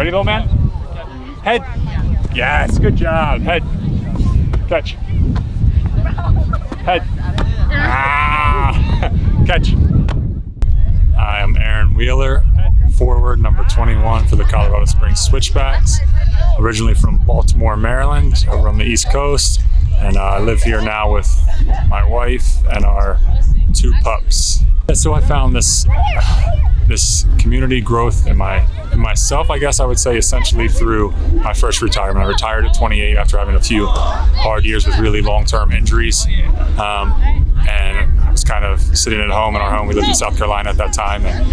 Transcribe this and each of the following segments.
Ready, little man? Head. Yes, good job. Head. Catch. Head. Catch. I am Aaron Wheeler, forward number 21 for the Colorado Springs Switchbacks. Originally from Baltimore, Maryland, over on the East Coast, and I live here now with my wife and our 2 pups. So I found this community growth in myself, I guess I would say, essentially through my first retirement. I retired at 28 after having a few hard years with really long-term injuries. And I was kind of sitting at home in our home. We lived in South Carolina at that time, and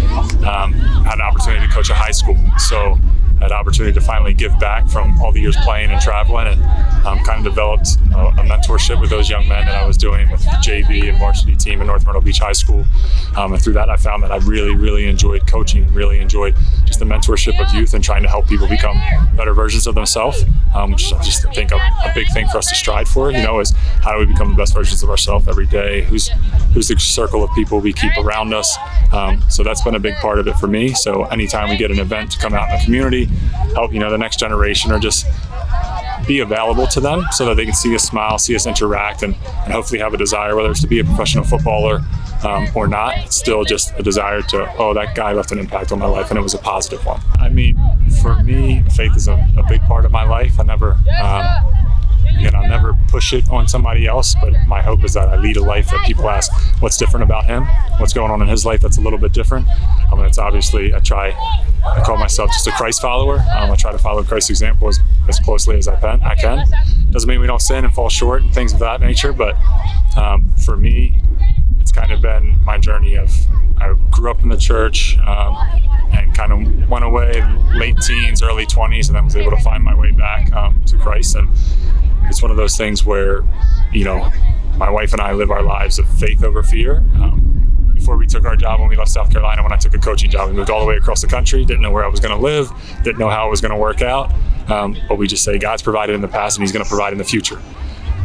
had an opportunity to coach a high school. So I had an opportunity to finally give back from all the years playing and traveling, and kind of developed a mentorship with those young men that I was doing with the JV and varsity team at North Myrtle Beach High School. And through that, I found that I really, really enjoyed coaching and really enjoyed just the mentorship of youth and trying to help people become better versions of themselves, which I just think a big thing for us to strive for, is how do we become the best versions of ourselves every day? Who's the circle of people we keep around us? So that's been a big part of it for me. So anytime we get an event to come out in the community, help the next generation, or just be available to them so that they can see us smile, see us interact, and hopefully have a desire, whether it's to be a professional footballer or not. It's still just a desire to, that guy left an impact on my life, and it was a positive one. I mean, for me, faith is a big part of my life. I never I'll never push it on somebody else, but my hope is that I lead a life that people ask, what's different about him? What's going on in his life that's a little bit different? It's obviously, I call myself just a Christ follower. I try to follow Christ's example as closely as I can. Doesn't mean we don't sin and fall short and things of that nature, but for me, it's kind of been my journey of, I grew up in the church and kind of went away in late teens, early 20s, and then was able to find my way back to Christ. And it's one of those things where, my wife and I live our lives of faith over fear. Before we took our job, when we left South Carolina, when I took a coaching job, we moved all the way across the country, didn't know where I was going to live, didn't know how it was going to work out. But we just say God's provided in the past and he's going to provide in the future.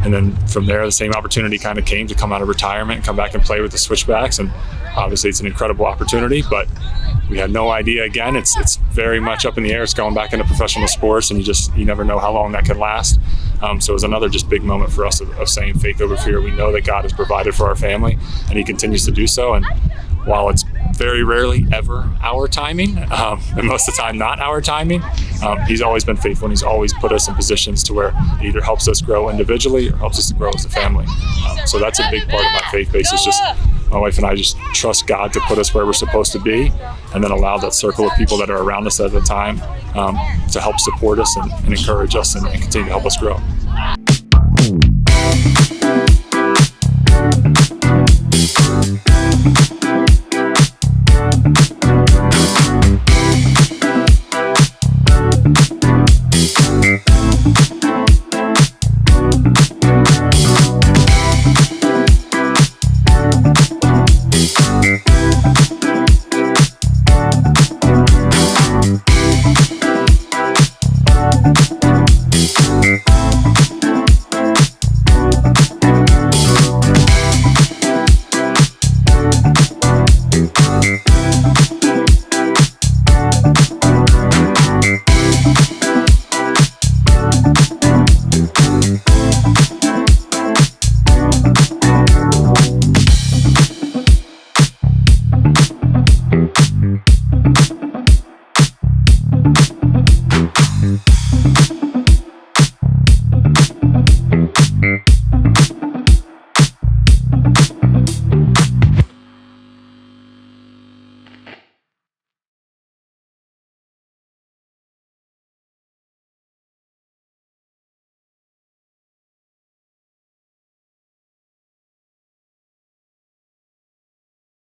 And then from there, the same opportunity kind of came to come out of retirement and come back and play with the Switchbacks. And obviously it's an incredible opportunity, but we had no idea. Again, it's very much up in the air. It's going back into professional sports, and you never know how long that can last. So it was another just big moment for us of saying faith over fear. We know that God has provided for our family, and he continues to do so. And while it's very rarely ever our timing, and most of the time not our timing, he's always been faithful, and he's always put us in positions to where it either helps us grow individually or helps us to grow as a family. So that's a big part of my faith base, is just my wife and I just trust God to put us where we're supposed to be, and then allow that circle of people that are around us at the time to help support us and encourage us and continue to help us grow.